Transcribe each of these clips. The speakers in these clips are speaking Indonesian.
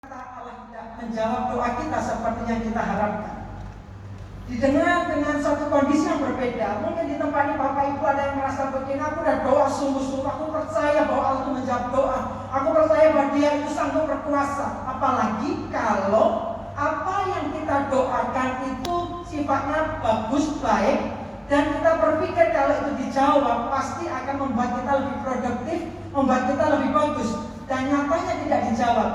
Allah tidak menjawab doa kita seperti yang kita harapkan. Didengar dengan satu kondisi yang berbeda. Mungkin di tempat ini Bapak Ibu ada yang merasa begini, aku udah doa sungguh-sungguh, aku percaya bahwa Allah itu menjawab doa, aku percaya bahwa Dia itu sanggup berkuasa. Apalagi kalau apa yang kita doakan itu sifatnya bagus, baik, dan kita berpikir kalau itu dijawab pasti akan membuat kita lebih produktif, membuat kita lebih bagus, dan nyatanya tidak dijawab.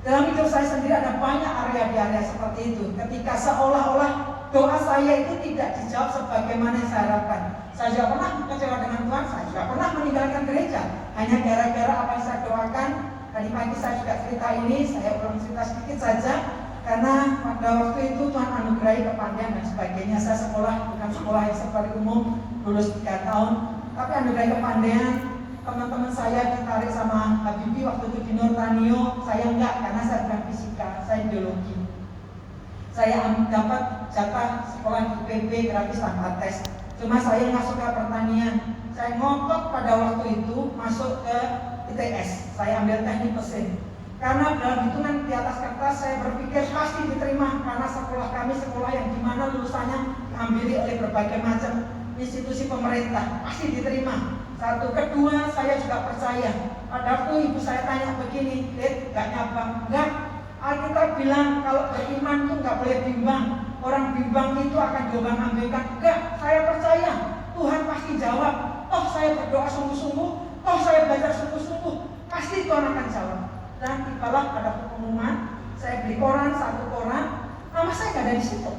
Dalam hidup saya sendiri ada banyak area di area seperti itu. Ketika seolah-olah doa saya itu tidak dijawab sebagaimana yang saya harapkan. Saya juga pernah kecewa dengan Tuhan, saya juga pernah meninggalkan gereja hanya gara-gara apa yang saya doakan. Tadi pagi saya juga cerita ini, saya ulang cerita sedikit saja. Karena pada waktu itu Tuhan anugerahi kepandaian dan sebagainya. Saya sekolah, bukan sekolah yang seperti umum, lulus 3 tahun, tapi anugerahi kepandaian. Teman-teman saya ditarik sama Habibie waktu itu di Nurtanio, saya enggak karena saya bukan fisika, saya biologi. Saya dapat jatah sekolah di IPB gratis tanpa tes. Cuma saya nggak suka pertanian. Saya ngotot pada waktu itu masuk ke ITS. Saya ambil teknik mesin. Karena dalam hitungan di atas kertas saya berpikir pasti diterima karena sekolah kami sekolah yang dimana lulusannya diambil oleh berbagai macam institusi pemerintah, pasti diterima. Satu, kedua, saya juga percaya. Pada waktu ibu saya tanya begini, Ded, gak nyabang? Enggak. Alkitab bilang kalau beriman tuh gak boleh bimbang. Orang bimbang itu akan diombang-ambingkan. Enggak, saya percaya Tuhan pasti jawab. Toh saya berdoa sungguh-sungguh, toh saya belajar sungguh-sungguh, pasti Tuhan akan jawab. Dan tibalah pada pengumuman, saya beli koran, satu koran, nama saya gak ada di situ.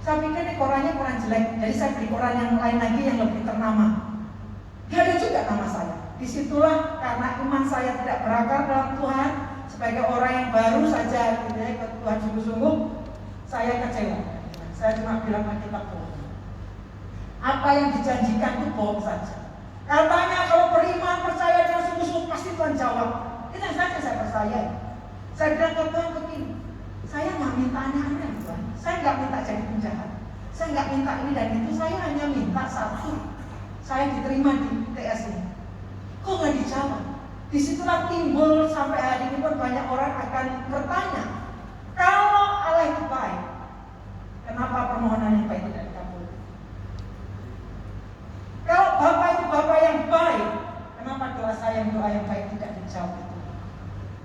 Saya pikir ini korannya koran jelek, jadi saya beli koran yang lain lagi yang lebih ternama. Gak ada juga nama saya. Disitulah karena iman saya tidak berakar dalam Tuhan, sebagai orang yang baru saja ke Tuhan sungguh-sungguh, saya kecewa. Saya cuma bilang kita bohong. Apa yang dijanjikan itu bohong saja. Katanya kalau beriman percaya dengan sungguh-sungguh pasti Tuhan jawab. Itu saja saya percaya. Saya bilang ke Tuhan begini, saya nggak minta aneh-aneh Tuhan. Saya nggak minta jadi penjahat. Saya nggak minta ini dan itu. Saya hanya minta satu. Saya diterima di ITS ini. Kok nggak dijawab? Disitulah timbul sampai hari ini pun banyak orang akan bertanya, kalau Allah itu baik, kenapa permohonan yang baik tidak dikabulkan? Kalau Bapak itu Bapak yang baik, kenapa doa saya yang doa yang baik tidak dijawab itu?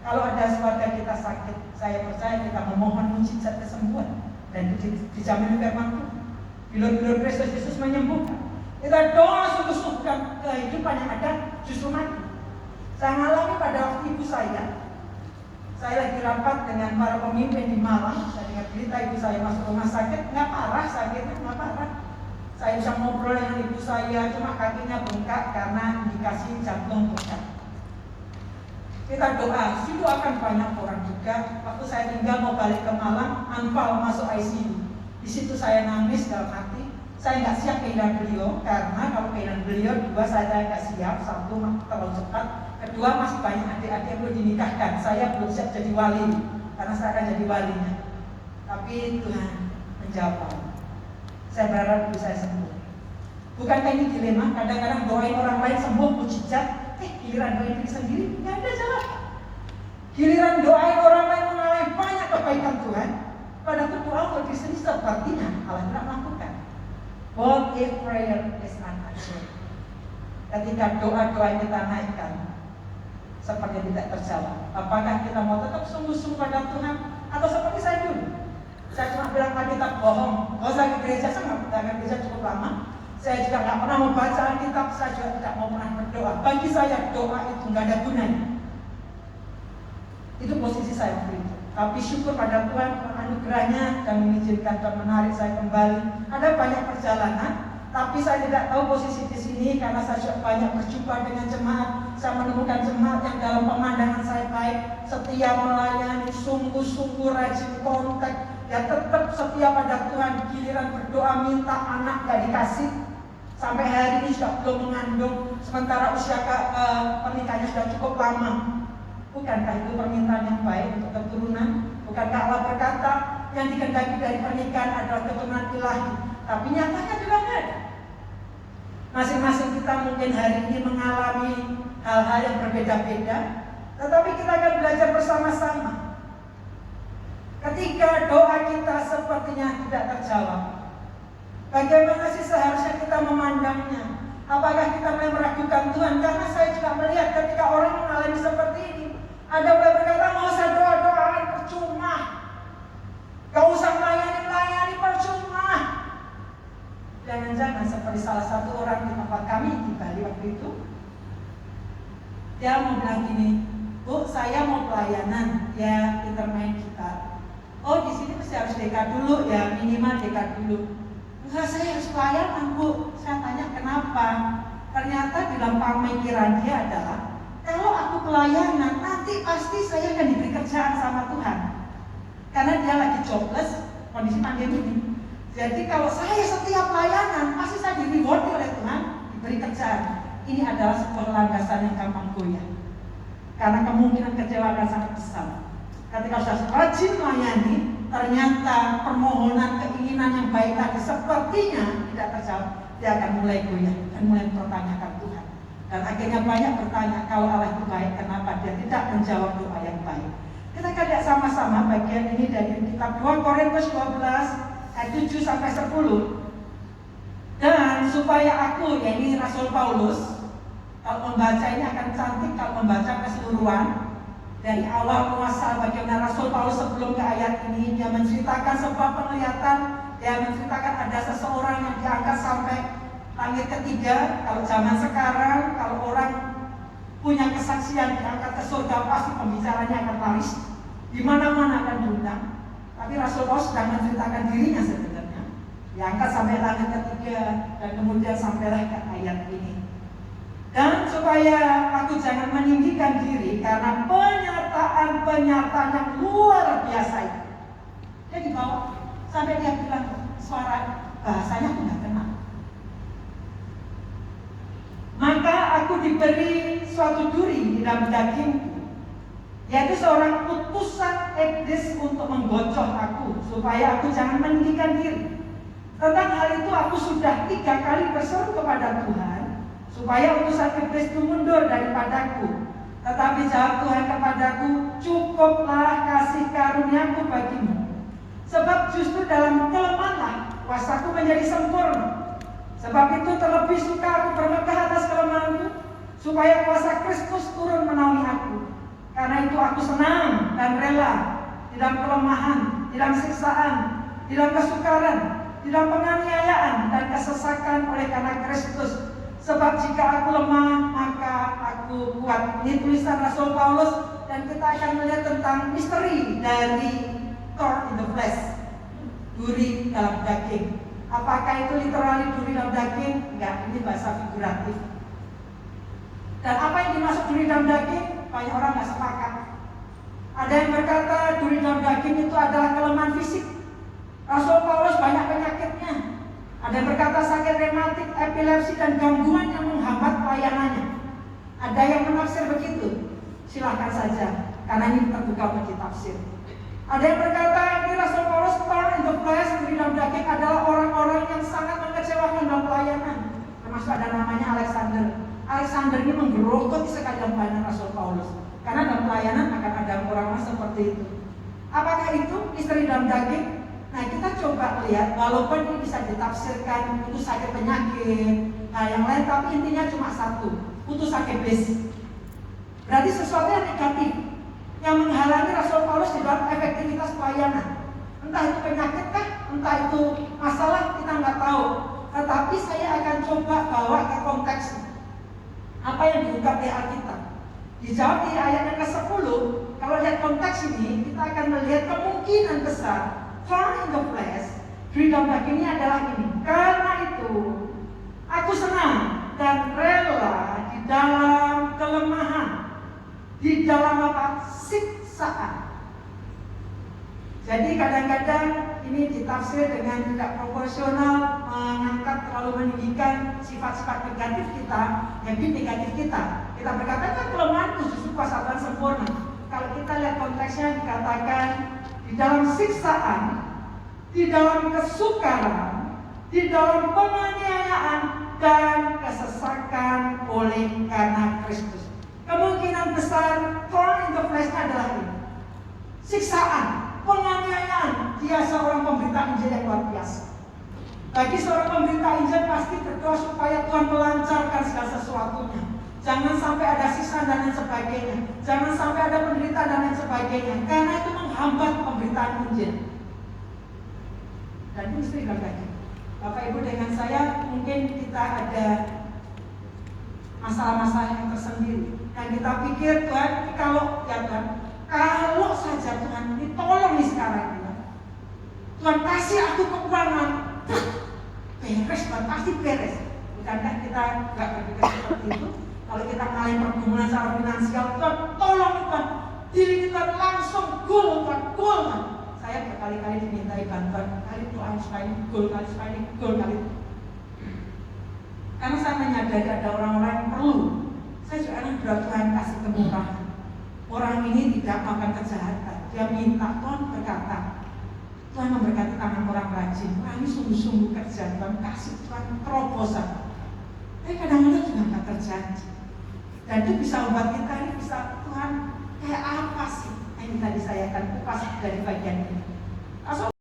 Kalau ada keluarga kita sakit, saya percaya kita memohon mujizat kesembuhan dan dijamin firman Tuhan. Bilur-bilur Kristus Yesus menyembuhkan. Kita doa sungguh-sungguh kehidupan yang ada justru mati. Saya alami pada waktu ibu saya lagi rapat dengan para pemimpin di Malang. Saya dengar berita ibu saya masuk rumah sakit, nggak parah sakitnya, nggak parah. Saya bisa ngobrol dengan ibu saya, cuma kakinya bengkak karena indikasi jantung bengkak. Kita doa, situ akan banyak orang juga. Waktu saya tinggal mau balik ke Malang, anfal masuk ICU. Di situ saya nangis dalam hati. Saya nggak siap kehilangan beliau, karena kalau kehilangan beliau, dua saya nggak siap, satu terlalu cepat, kedua masih banyak adik-adik yang belum dinikahkan, saya belum siap jadi wali, karena saya akan jadi walinya. Tapi Tuhan menjawab. Saya berharap ibu saya sembuh. Bukankah ini dilema? Kadang-kadang doain orang lain sembuh, mujizat, giliran doain diri sendiri, nggak ada jawaban. Giliran doain orang lain mengalami banyak kebaikan Tuhan, pada doa untuk diri sendiri sepertinya Allah tidak melakukan. What if prayer is unanswered? Ketika doa-doa yang kita naikkan seperti tidak terjawab, apakah kita mau tetap sungguh-sungguh pada Tuhan atau seperti saya dulu? Saya cuma bilang Alkitab bohong. Kalau saya ke gereja, saya nggak pernah ke gereja cukup lama. Saya juga nggak pernah membaca Alkitab. Saya juga tidak mau pernah berdoa. Bagi saya doa itu nggak ada gunanya. Itu posisi saya waktu itu. Tapi syukur pada Tuhan anugerahnya dan mengizinkan dan menarik saya kembali. Ada banyak perjalanan, tapi saya tidak tahu posisi di sini karena saya sudah banyak berjumpa dengan jemaat. Saya menemukan jemaat yang dalam pemandangan saya baik, setia melayani, sungguh-sungguh rajin kontak, ya tetap setia pada Tuhan. Giliran berdoa minta anak gak dikasih, sampai hari ini sudah belum mengandung, sementara usia pernikahannya sudah cukup lama. Bukankah itu permintaan yang baik untuk keturunan? Bukankah Allah berkata yang dikehendaki dari pernikahan adalah keturunan ilahi? Tapi nyatanya juga enggak ada. Masing-masing kita mungkin hari ini mengalami hal-hal yang berbeda-beda. Tetapi kita akan belajar bersama-sama. Ketika doa kita sepertinya tidak terjawab, bagaimana sih seharusnya kita memandangnya? Apakah kita mulai meragukan Tuhan? Karena saya juga melihat ketika orang mengalami seperti ini, ada mulai berkata, nggak usah doa-doaan percuma, nggak usah melayani percuma. Jangan-jangan seperti salah satu orang di tempat kami di Bali waktu itu, dia mau bilang gini, Bu, saya mau pelayanan, ya kita main gitar. Oh, di sini mesti harus DK dulu ya, minimal DK dulu. Enggak, saya harus pelayanan, Bu. Saya tanya kenapa? Ternyata di dalam pemikiran dia adalah, kalau aku pelayanan, nanti pasti saya akan diberi kerjaan sama Tuhan. Karena dia lagi jobless, kondisi pandemi ini. Jadi kalau saya setiap pelayanan, pasti saya di-reward oleh Tuhan, diberi kerjaan. Ini adalah sebuah landasan yang gampang goyah. Karena kemungkinan kecewa akan sangat besar. Ketika sudah rajin melayani, ternyata permohonan keinginan yang baik tadi sepertinya tidak terjawab, dia akan mulai goyah dan mulai mempertanyakan Tuhan. Dan akhirnya banyak bertanya, kalau Allah itu baik, kenapa dia tidak menjawab doa yang baik? Kita akan lihat sama-sama bagian ini dari kitab 2 Korintus 12 ayat 7 sampai 10. Dan supaya aku, ini Rasul Paulus, kalau membaca ini akan cantik kalau membaca keseluruhan. Dari awal muasal bagaimana Rasul Paulus sebelum ke ayat ini, dia menceritakan sebuah penglihatan, dia menceritakan ada seseorang yang diangkat sampai langit ketiga. Kalau zaman sekarang, kalau orang punya kesaksian diangkat ke surga, pasti pembicaranya akan laris, di mana-mana akan diundang. Tapi Rasul Paulus sedang menceritakan dirinya sebenarnya, diangkat sampai langit ketiga dan kemudian sampailah ke ayat ini. Dan supaya aku jangan meninggikan diri karena pernyataan yang luar biasa itu. Dia dibawa sampai dia bilang suara bahasanya aku nggak kenal. Maka aku diberi suatu duri di dalam dagingku, yaitu seorang utusan iblis untuk menggocoh aku supaya aku jangan meninggikan diri. Tentang hal itu aku sudah 3 kali berseru kepada Tuhan supaya utusan iblis itu mundur daripadaku. Tetapi jawab Tuhan kepadaku, cukuplah kasih karuniaku bagimu. Sebab justru dalam kelemahanlah kuasaku menjadi sempurna. Sebab itu terlebih suka aku bermegah atas kelemahanku, supaya kuasa Kristus turun menaungi aku. Karena itu aku senang dan rela di dalam kelemahan, di dalam siksaan, di dalam kesukaran, di dalam penganiayaan dan kesesakan oleh karena Kristus. Sebab jika aku lemah, maka aku kuat. Ini tulisan Rasul Paulus, dan kita akan melihat tentang misteri dari thorn in the flesh, duri dalam daging. Apakah itu literally duri dalam daging? Enggak, ini bahasa figuratif. Dan apa yang dimaksud duri dalam daging? Banyak orang nggak sepakat. Ada yang berkata duri dalam daging itu adalah kelemahan fisik. Rasul Paulus banyak penyakitnya. Ada yang berkata sakit rematik, epilepsi, dan gangguan yang menghambat pelayanannya. Ada yang menafsir begitu. Silahkan saja, karena ini terbuka bagi tafsir. Ada yang berkata ini Rasul Paulus thorn in the flesh, duri dalam daging adalah orang-orang yang sangat mengecewakan dalam pelayanan. Termasuk ada namanya Alexander. Alexander ini menggerogoti sekali dalam pelayanan Rasul Paulus. Karena dalam pelayanan akan ada orang-orang seperti itu. Apakah itu misteri dalam daging? Nah, kita coba lihat, walaupun ini bisa ditafsirkan itu sakit penyakit, yang lain, tapi intinya cuma satu, putus iblis. Berarti sesuatu yang negatif yang menghalangi Rasul Paulus di dalam efektivitas pelayanan. Entah itu penyakit kah, entah itu masalah, kita nggak tahu. Tetapi saya akan coba bawa ke konteks apa yang diungkap di Alkitab. Dijawab di ayat yang ke-10. Kalau lihat konteks ini, kita akan melihat kemungkinan besar thorn in the flesh, duri dalam daging ini adalah ini. Karena itu, aku senang dan rela di dalam kelemahan, di dalam apa? Siksaan. Jadi kadang-kadang ini ditafsir dengan tidak proporsional, mengangkat terlalu meninggikan sifat-sifat negatif kita, habit negatif kita. Kita berkata kan kelemahan justru kuasa Tuhan sempurna. Kalau kita lihat konteksnya dikatakan di dalam siksaan, di dalam kesukaran, di dalam penganiayaan dan kesesakan oleh karena Kristus. Kemungkinan besar thorn in the flesh adalah ini. Siksaan, penganiayaan. Dia seorang pemberita Injil yang luar biasa. Bagi seorang pemberita Injil pasti berdoa supaya Tuhan melancarkan segala sesuatunya. Jangan sampai ada siksaan dan lain sebagainya. Jangan sampai ada penderitaan dan lain sebagainya. Karena itu menghambat pemberitaan Injil. Dan itu mesti berbagi. Bapak Ibu dengan saya mungkin kita ada masalah-masalah yang tersendiri. Yang kita pikir Tuhan, kalau saja Tuhan ini tolong nih sekarang ini. Tuhan kasih aku keuangan, beres, Tuhan pasti beres. Bukankah kita nggak berpikir seperti itu? Kalau kita ngalahin pergumulan secara finansial, Tuhan tolong Tuhan, diri kita langsung goal Tuhan. Saya berkali-kali dimintai bantuan, kali Tuhan supaya ini goal kali. Karena saya menyadari ada orang-orang yang perlu. Saya juga berdoa Tuhan kasih kemurahan. Orang ini tidak makan kejahatan. Dia minta, Tuhan berkata, Tuhan memberkati tangan orang rajin. Orang ini sungguh-sungguh kerja, Tuhan kasih Tuhan terobosan. Tapi kadang-kadang juga nggak terjadi. Dan itu bisa membuat kita ini bisa, Tuhan kayak apa sih yang tadi saya akan kupas dari bagian ini.